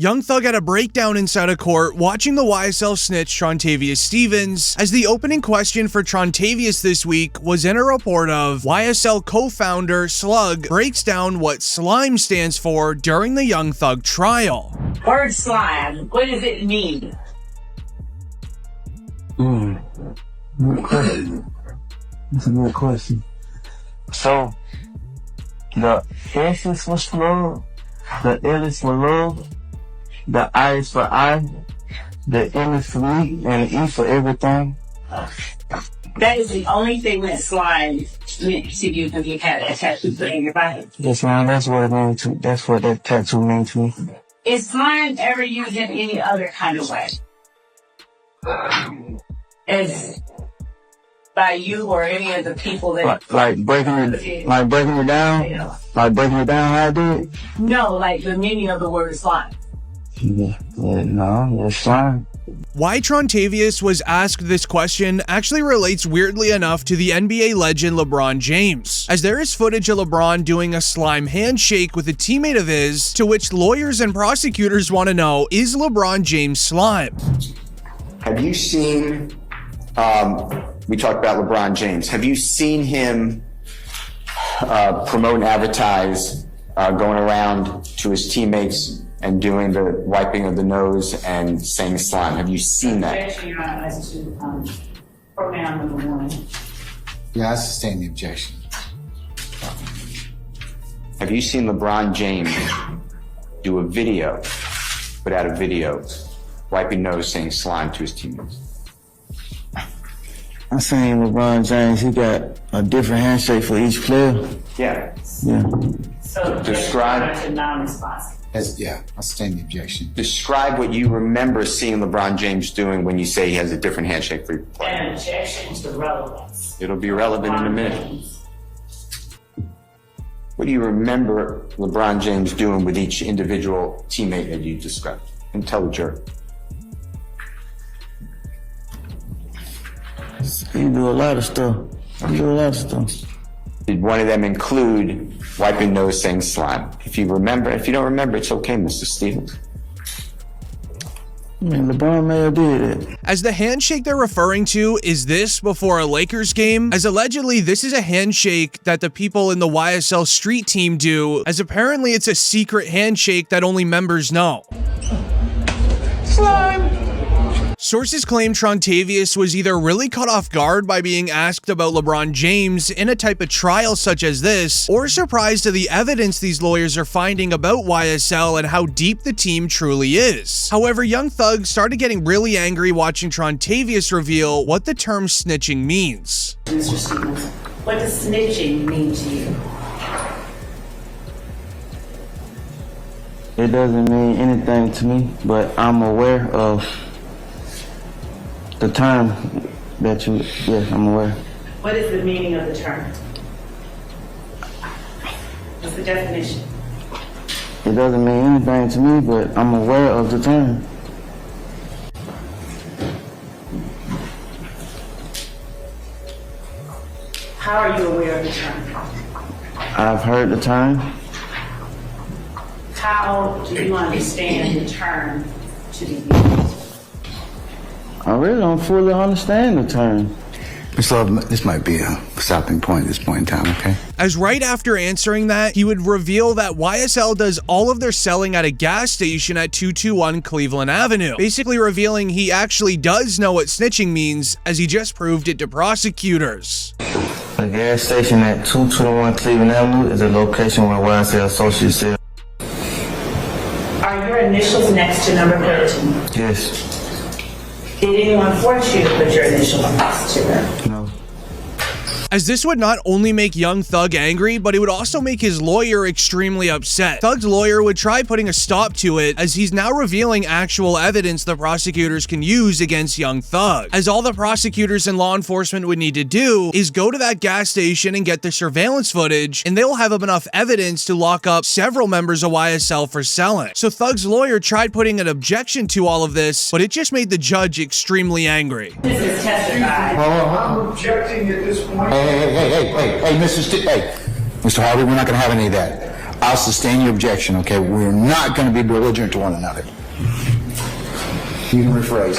Young Thug had a breakdown inside of court watching the YSL snitch Trontavious Stevens, as the opening question for Trontavious this week was in a report of YSL co-founder Slug breaks down what slime stands for during the Young Thug trial. Word slime, what does it mean? Good question. That's a good question. So, the S is for slug, the L is for love, the I is for I, the M is for me, and the E for everything. That is the only thing that slime meant to you when you had a tattoo put in your body. Yes, ma'am, that's what it means to, that's what that tattoo means to me. Is slime ever used in any other kind of way? As by you or any of the people that like breaking it down, like breaking it down how I did? No, like the meaning of the word slime. No, it's slime. Why Trontavious was asked this question actually relates weirdly enough to the NBA legend LeBron James, as there is footage of LeBron doing a slime handshake with a teammate of his, to which lawyers and prosecutors want to know, is LeBron James slime? Have you seen, we talked about LeBron James, have you seen him promote and advertise going around to his teammates and doing the wiping of the nose and saying slime? Have you seen that? Pronoun number one. Yeah, I sustain the objection. Have you seen LeBron James do a video, put out a video, wiping nose saying slime to his teammates? I seen LeBron James, he got a different handshake for each player. Yeah. Yeah. So Describe. to non-responsive. Yeah, I sustain the objection. Describe what you remember seeing LeBron James doing when you say he has a different handshake for you. An objection to relevance. It'll be relevant in a minute. What do you remember LeBron James doing with each individual teammate that you described? And tell the jury. He do a lot of stuff. Did one of them include wiping nose saying slime? If you remember, if you don't remember, it's okay, Mr. Stevens. I mean, LeBron may have did it. As the handshake they're referring to is this before a Lakers game, as allegedly this is a handshake that the people in the YSL street team do, as apparently it's a secret handshake that only members know. Slime. Sources claim Trontavious was either really caught off guard by being asked about LeBron James in a type of trial such as this, or surprised to the evidence these lawyers are finding about YSL and how deep the team truly is. However, Young Thug started getting really angry watching Trontavious reveal what the term snitching means. Mr. Stevens, what does snitching mean to you? It doesn't mean anything to me, but I'm aware of the term that you, yes, I'm aware. What is the meaning of the term? What's the definition? It doesn't mean anything to me, but I'm aware of the term. How are you aware of the term? I've heard the term. How do you understand the term to be used? I really don't fully understand the term. Ms. Love, this might be a stopping point at this point in time, okay? As right after answering that, he would reveal that YSL does all of their selling at a gas station at 221 Cleveland Avenue, basically revealing he actually does know what snitching means, as he just proved it to prosecutors. The gas station at 221 Cleveland Avenue is a location where YSL associates sell. Are your initials next to number 13? Yes. Did anyone force you to put your initials next to them? No. As this would not only make Young Thug angry, but it would also make his lawyer extremely upset. Thug's lawyer would try putting a stop to it, as he's now revealing actual evidence the prosecutors can use against Young Thug. As all the prosecutors and law enforcement would need to do is go to that gas station and get the surveillance footage, and they'll have enough evidence to lock up several members of YSL for selling. So Thug's lawyer tried putting an objection to all of this, but it just made the judge extremely angry. This is testified. I'm objecting at this point. Hey, Mr. Harvey, we're not going to have any of that. I'll sustain your objection, okay? We're not going to be belligerent to one another. You can rephrase.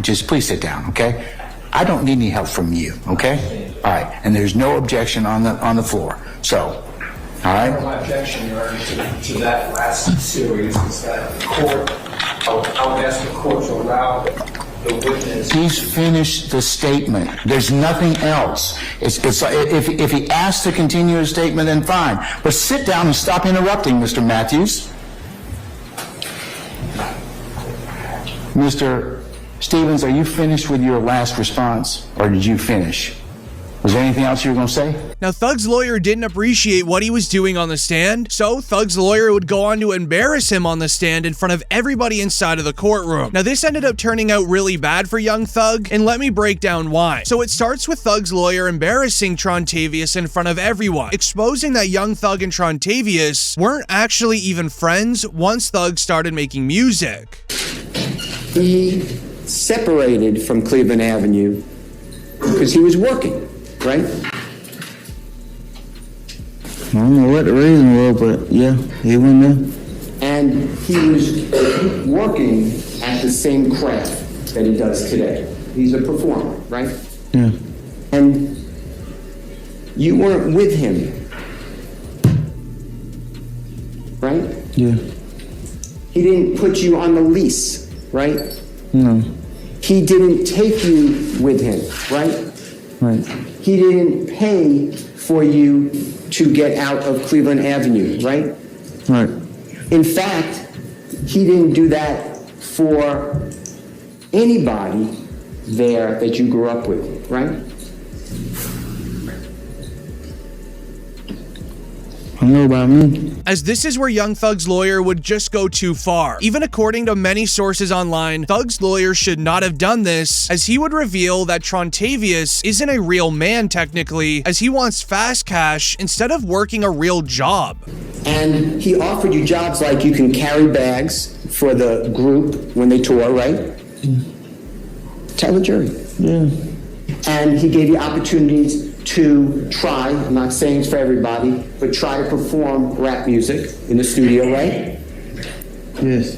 Just please sit down, okay? I don't need any help from you, okay? All right, and there's no objection on the floor. So, all right? My objection, Your Honor, to that last series is that the court, I would ask the court to allow the witness. He's finished the statement. There's nothing else. It's like if he asks to continue his statement, then fine. But sit down and stop interrupting, Mr. Matthews. Mr. Stevens, are you finished with your last response, or did you finish? Was there anything else you were going to say? Now, Thug's lawyer didn't appreciate what he was doing on the stand, so Thug's lawyer would go on to embarrass him on the stand in front of everybody inside of the courtroom. Now, this ended up turning out really bad for young Thug, and let me break down why. So it starts with Thug's lawyer embarrassing Trontavious in front of everyone, exposing that young Thug and Trontavious weren't actually even friends once Thug started making music. He separated from Cleveland Avenue because he was working, right? I don't know what the reason was, but yeah, he went there. And he was working at the same craft that he does today. He's a performer, right? Yeah. And you weren't with him, right? Yeah. He didn't put you on the lease, right? No. He didn't take you with him, right? Right. He didn't pay for you to get out of Cleveland Avenue, right? Right. In fact, he didn't do that for anybody there that you grew up with, right? I know about me. As this is where young Thug's lawyer would just go too far. Even according to many sources online, Thug's lawyer should not have done this, as he would reveal that Trontavious isn't a real man technically, as he wants fast cash instead of working a real job. And he offered you jobs like you can carry bags for the group when they tour, right? Tell the jury. Yeah. And he gave you opportunities to try, I'm not saying it's for everybody, but try to perform rap music in the studio, right? Yes.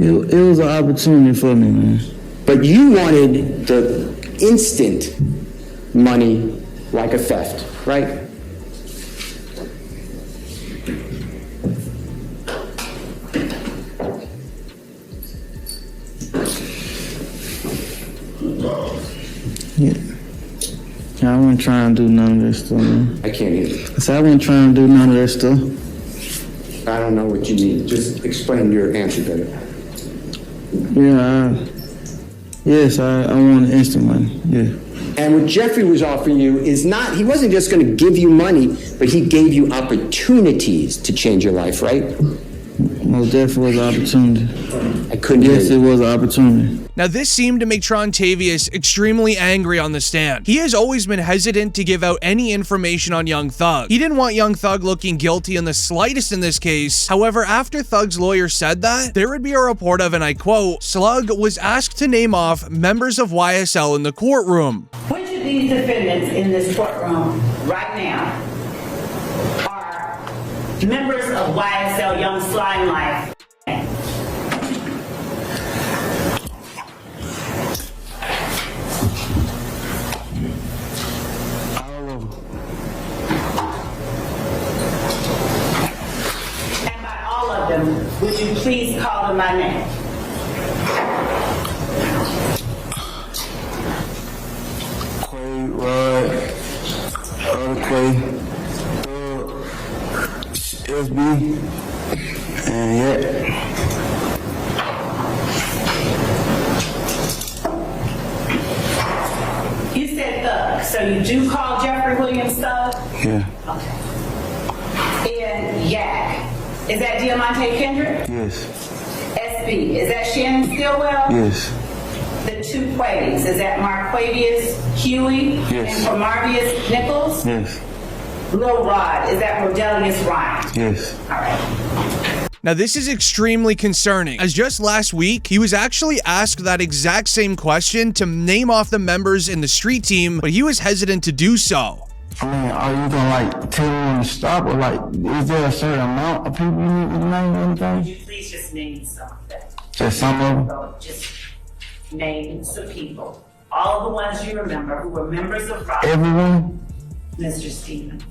It was an opportunity for me, man. But you wanted the instant money like a theft, right? Yeah. I wasn't trying to do none of that stuff, man. I can't hear you. I said I wasn't trying to do none of that stuff. I don't know what you need. Just explain your answer better. Yeah, yes, I want instant money, yeah. And what Jeffrey was offering you is not, he wasn't just going to give you money, but he gave you opportunities to change your life, right? Most definitely was an opportunity. I couldn't hear Yes, you. it was an opportunity. Now, this seemed to make Trontavious extremely angry on the stand. He has always been hesitant to give out any information on young Thug. He didn't want young Thug looking guilty in the slightest in this case. However, after Thug's lawyer said that, there would be a report of, and I quote, Slug was asked to name off members of YSL in the courtroom. Which of these defendants in this courtroom right now are members of YSL Young Slime Life? And by all of them, would you please call them by name? Quay, Rod, Quay, SB, and yeah. You said Thug, so you do call Jeffrey Williams Thug? Yeah. Okay. And Yak, is that Diamante Kendrick? Yes. SB, is that Shannon Stillwell? Yes. The two Quavies, is that Marquavius Huey? Yes. And Marvius Nichols? Yes. Lil Rod, is that Rodelius Ryan? Yes. All right. Now, this is extremely concerning, as just last week, he was actually asked that exact same question to name off the members in the street team, but he was hesitant to do so. I mean, are you gonna like tell them to stop, or like, is there a certain amount of people you need to name or anything? Would you please just name some of them? Just some of them? Just name some people. All the ones you remember who were members of Rock. Everyone? Mr. Stevens,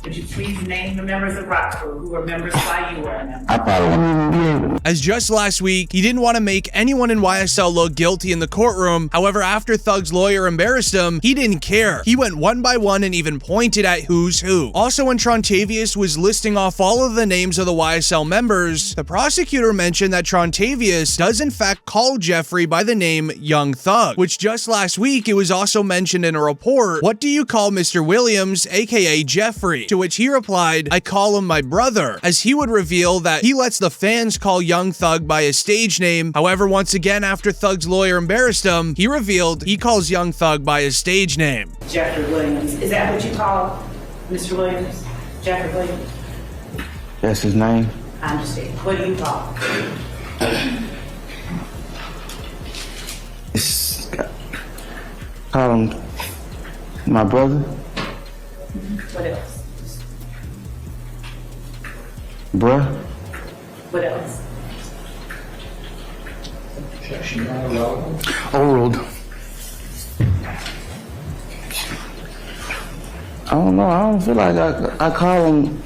would you please name the members of Rock Crew who were members while you were a member? I probably wouldn't even be able to. As just last week, he didn't want to make anyone in YSL look guilty in the courtroom. However, after Thug's lawyer embarrassed him, he didn't care. He went one by one and even pointed at who's who. Also, when Trontavious was listing off all of the names of the YSL members, the prosecutor mentioned that Trontavious does in fact call Jeffrey by the name Young Thug, which just last week it was also mentioned in a report. What do you call Mr. Williams, aka Jeffrey? To which he replied, I call him my brother, as he would reveal that he lets the fans call Young Thug by his stage name. However, once again, after Thug's lawyer embarrassed him, he revealed he calls Young Thug by his stage name. Jeffrey Williams. Is that what you call Mr. Williams? Jeffrey Williams? That's his name? I understand. What do you call him? Call him my brother. What else? Bruh. What else? Old. I don't know. I don't feel like I call him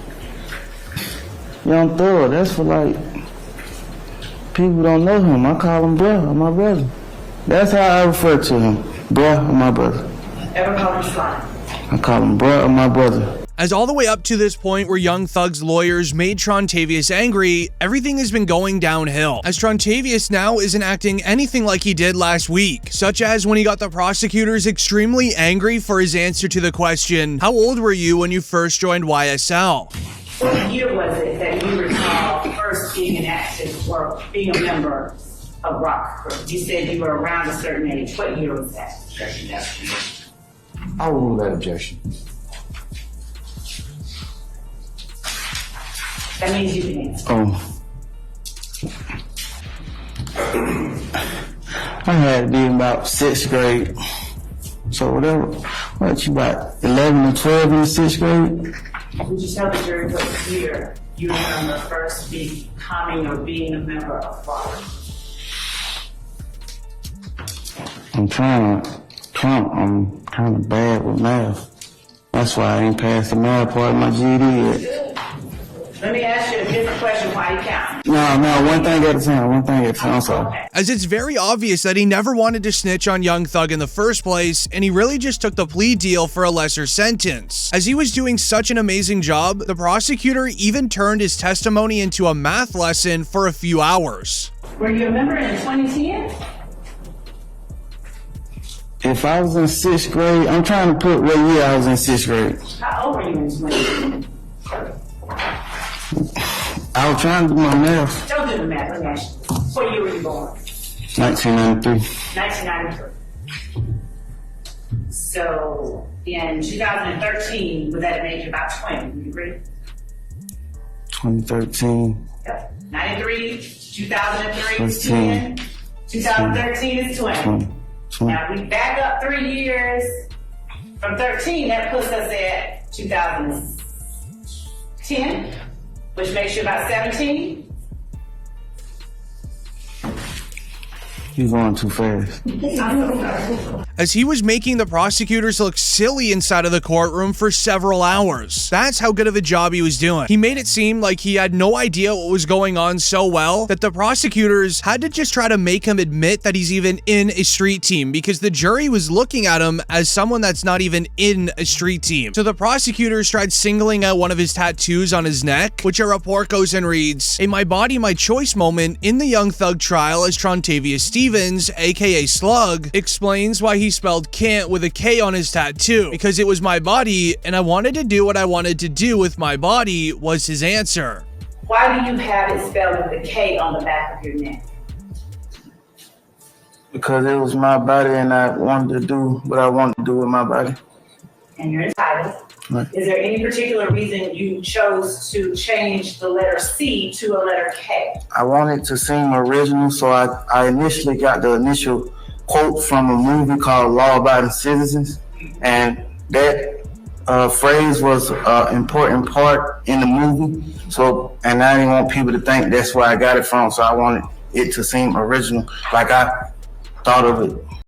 Young Thug. That's for like people who don't know him. I call him bruh or my brother. That's how I refer to him. Bruh or my brother. Ever call him Slime? I call him bruh or my brother. As all the way up to this point where Young Thug's lawyers made Trontavious angry, everything has been going downhill, as Trontavious now isn't acting anything like he did last week, such as when he got the prosecutors extremely angry for his answer to the question, how old were you when you first joined YSL? What year was it that you recall first being an active or being a member of Rock Crew? You said you were around a certain age. What year was that? I'll rule that objection. That means you can answer. I had to be in about 6th grade. So whatever, what you about 11 or 12 in the 6th grade? Would you tell the jury what year you remember first becoming or being a member of Rock? I'm trying to count. I'm kind of bad with math. That's why I ain't passed the math part of my GED yet. Let me ask you a different question while you count. No, one thing at a time, sorry. Okay. As it's very obvious that he never wanted to snitch on Young Thug in the first place, and he really just took the plea deal for a lesser sentence. As he was doing such an amazing job, the prosecutor even turned his testimony into a math lesson for a few hours. Were you a member in 2010? If I was in 6th grade, I'm trying to put what year I was in 6th grade. How old were you in 2010? I was trying to do my math. Don't do the math, let me ask you. What year were you born? 1993. 1993. So in 2013, was at an age of about 20, would you agree? 2013. Yep. 93, 2003 is 13. 10, 2013 is 20. 20. Now we back up 3 years from 13, that puts us at 2010, which makes you about 17. You're going too fast. As he was making the prosecutors look silly inside of the courtroom for several hours. That's how good of a job he was doing. He made it seem like he had no idea what was going on so well that the prosecutors had to just try to make him admit that he's even in a street team, because the jury was looking at him as someone that's not even in a street team. So the prosecutors tried singling out one of his tattoos on his neck, which a report goes and reads, "A my body, my choice moment in the Young Thug trial as Trontavious Stevens, aka Slug, explains why he spelled can't with a K on his tattoo, because it was my body and I wanted to do what I wanted to do with my body," was his answer. Why do you have it spelled with a K on the back of your neck? Because it was my body and I wanted to do what I wanted to do with my body. And you're entitled. Right. Is there any particular reason you chose to change the letter C to a letter K? I wanted to seem original, so I initially got the initial quote from a movie called Law Abiding Citizens, and that phrase was an important part in the movie. So, and I didn't want people to think that's where I got it from. So I wanted it to seem original, like I thought of it